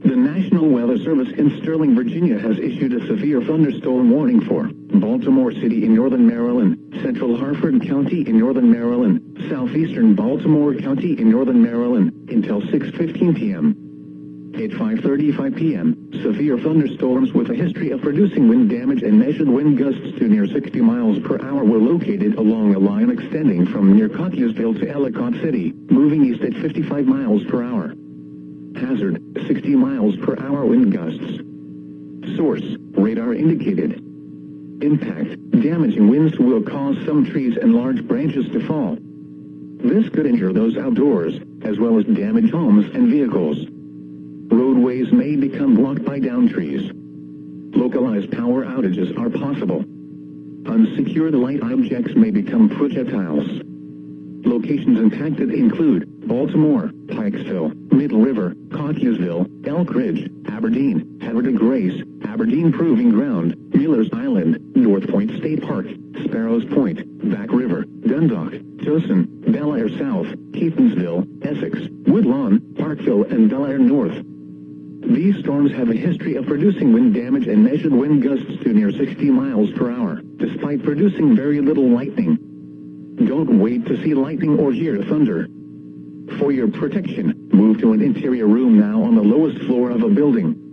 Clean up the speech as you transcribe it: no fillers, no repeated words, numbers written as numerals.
The National Weather Service in Sterling, Virginia has issued a severe thunderstorm warning for Baltimore City in northern Maryland, central Harford County in northern Maryland, southeastern Baltimore County in northern Maryland, until 6:15 p.m. At 5:35 p.m., severe thunderstorms with a history of producing wind damage and measured wind gusts to near 60 miles per hour were located along a line extending from near Cockeysville to Ellicott City, moving east at 55 miles per hour. Hazard, 60 miles per hour wind gusts. Source, radar indicated. Impact, damaging winds will cause some trees and large branches to fall. This could injure those outdoors, as well as damage homes and vehicles. Roadways may become blocked by downed trees. Localized power outages are possible. Unsecured light objects may become projectiles. Locations impacted include Baltimore, Pikesville, Middle River, Cockeysville, Elk Ridge, Aberdeen, Havre de Grace, Aberdeen Proving Ground, Miller's Island, North Point State Park, Sparrows Point, Back River, Dundalk, Towson, Bel-Air South, Keatonsville, Essex, Woodlawn, Parkville, and Bel-Air North. These storms have a history of producing wind damage and measured wind gusts to near 60 miles per hour, despite producing very little lightning. Don't wait to see lightning or hear thunder. For your protection, move to an interior room now on the lowest floor of a building.